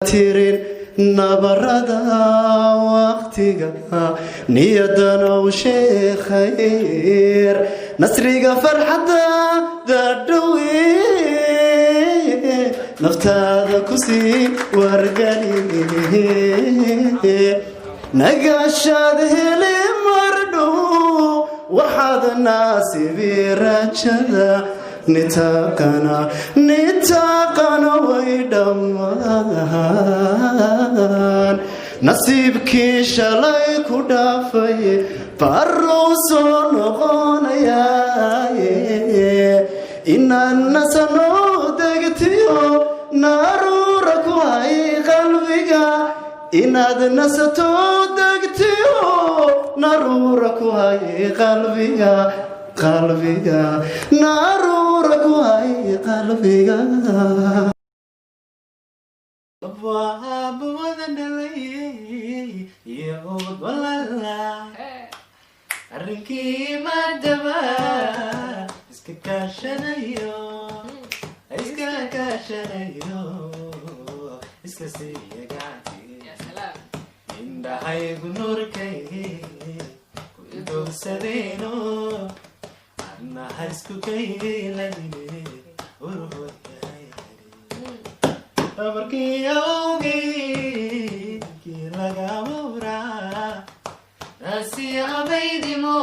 tirin nabarada waqtiga niyadana u sheekhayer nasriga farxada dadwi naftaada ku sii wargani nagashad heli mardu waxaad naasibi rajada nitaqana way dhammaan nasiibkii shalay ku dhaafay barrow soo noqonayaaye inaan nasano degtiyo naruura ku hay qalbiga inaad nasato degtiyo naruura ku hay qalbiga naruura ku hay qalbiga arrinkii madaba iska kaashanayo iska siiya gacantii indhahaygu nuurkay ku idogsadeeno annaha isku kayladine amarkii awgii kii lagamuraa nasiyabaydimo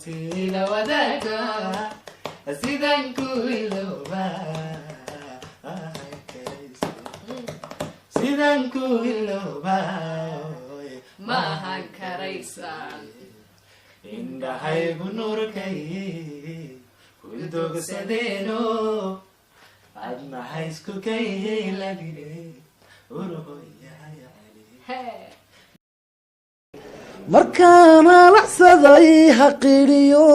tiila wadaaga sidan ku ilooba sidan ku ilooba maahan karaysaan indhahaygu nuurkay ku idogsadeeno adnaha isku kayladine markaan halacsaday haqiriyo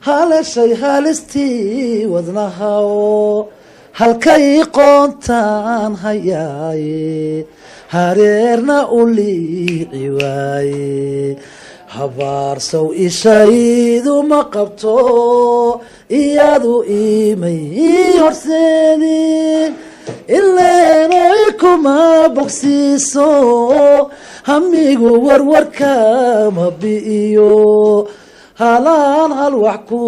haleshay halistii wadnahaoo halkay qoontaan hayaaye hareerna u liici waaye habaarsow ishaydu ma qabto iyadu imay horseedin ileenay kuma bogsiiso hamigu warwarka ma bi'iyo halaan hal wax ku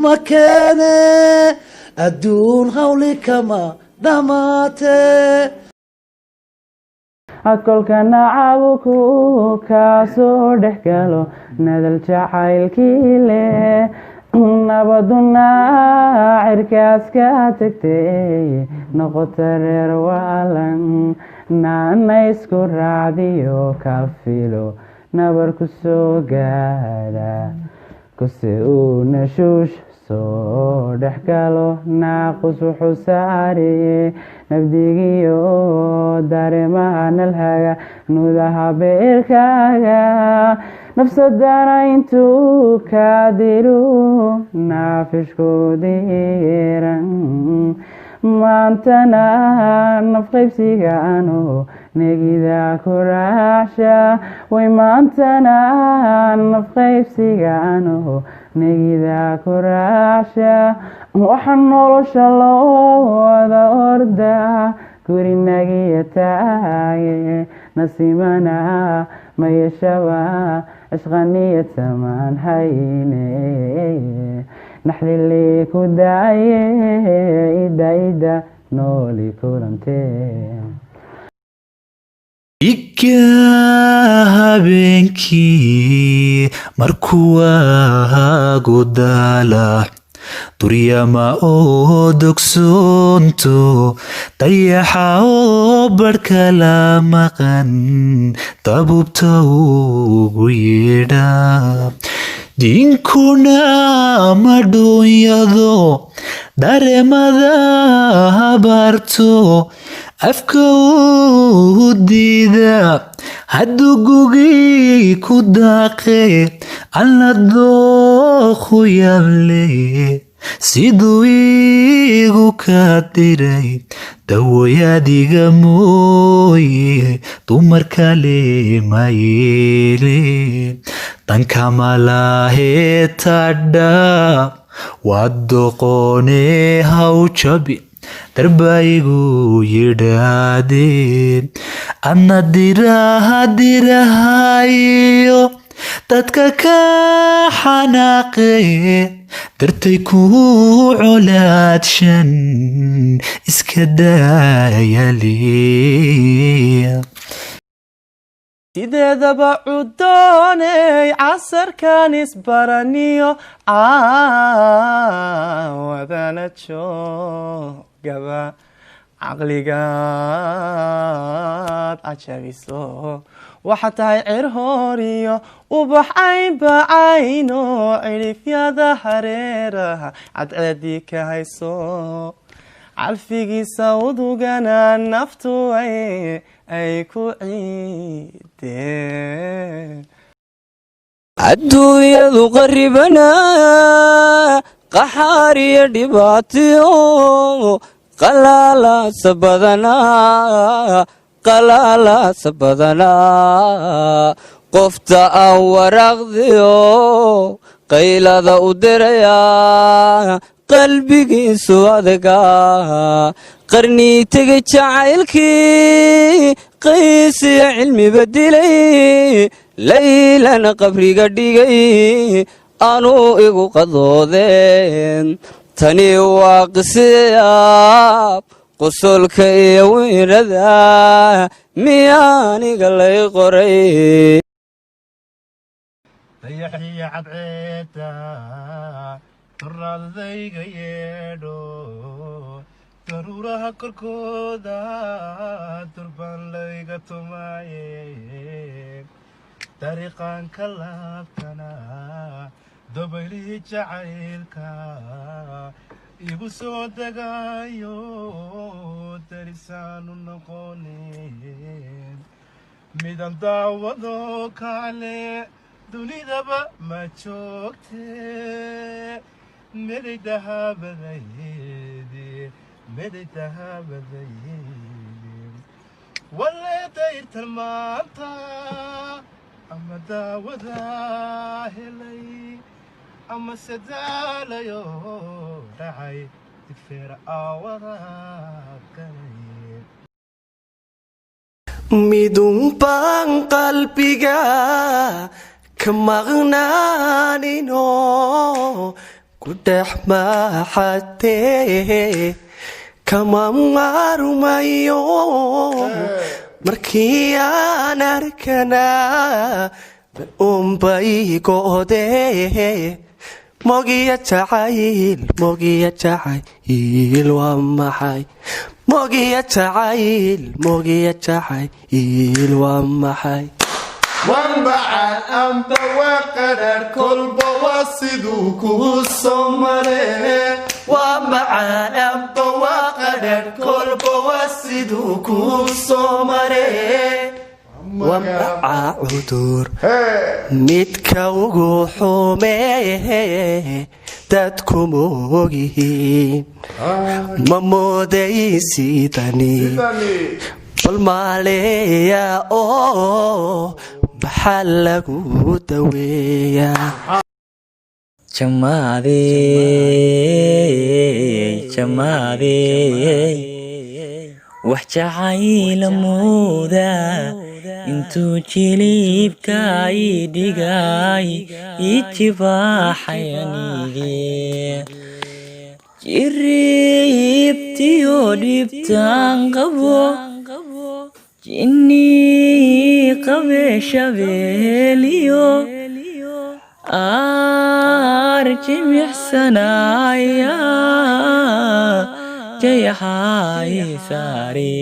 ma keene adduun hawli kama dhammaate kolka nacabu ku kaasoo dhex galo nadal jacaylkii leh nabaduna cirkaas ka tagtay noqota reer waalan naana isku raacdiyo ka filo nabar ku soo gaadha kuse uu nashuush soo dhex galo naaqus wuxuu saariye nabdigiyo dareemaha nalhaga nudaha beerkaaga nafsadana intuu ka diru naafishkoodiiran maantana nafqaybsiga ano negida ku raacsha way maantana nafqaybsiga ano negida ku raacsha waxaa nolosha loo wada orda gurinagiya taage nasimana mayashaba ishqaniyad samaan hayne naxlili ku daaye ida nooli kulantee iga habeenkii markuu waagu daala duryama oo dogsoonto dayaxa oo barhka la maqan dabubta ugu yeedha diinkuna madhuunyado dareemada habaarto afka u diida hadduu gugii ku daaqe alla dooku yable siduu igu ka diray dawoyadiga mooye dumar kale ma yeele dankamalahee tadha waad doqone haw jabi darbaygu yidhaahdeen adna dirahayo dadka ka xanaaqe dartay ku colaadshan iska daayaliya sideedaba cudooney casarkan isbaraniyo wadana joogaba caqligaad cajabiso waxa tahay cir hooriyo ubax aynbacayno cirifyada hareeraha cadceedii ka hayso calfigiisa udugana naftu ay ku ciideen adduunyadu qaribana qaxaar iyo dhibaatiyo qalalaasa badanaa qofta aan waraaqdiyo qaylada u diraya qalbigiisu adaga qarnii tegay jacaylkii qaysiya cilmiba dilay laylana qabriga dhigay anuu igu qadoodeen tani waa qisiyaab qosolka iyo weynada miyaaniga lay qoray dayaxiya cadceeda turaldayga yeedho daruuraha korkooda durban layga tumaaye dariiqan ka laabtana dabaylihii jacaylka igu soo degaayo darisaanu noqonin midan daawado kale dunidaba ma joogte meday dahabadaydi walle dayrtan maanta ama daawada helay ama sadaalayo dhacay digfeer aawada galay midun baan qalbiga ka maqnaanino ku dhex maxatee kama marumayo markii aan arkana unbay go'dee mogiya jacayl waa maxay mogiya jacayl waa maxay wanbacaan amba waa qadhaar kolba waa siduu kuu soo maree waa macaan amba waa qadhaar kolba waa siduu kuu soo maree waa macaa cudur midka ugu xumeeye dadku moogyihiin ma moodaysidani bal maaleeya oo maxaa lagu daweeyaa jamaadey wax jacayla mooda intuu jiliibka ii dhigay ii jibaaxayanige jiriibtiyo dhibtaan qabo jinni qabe shabeeliyo jimicsanaya jayaxay saare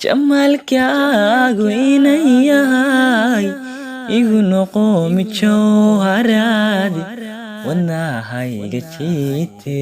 jamalkaagu inayahay igu noqo mijowharaadi wadnahayga jiite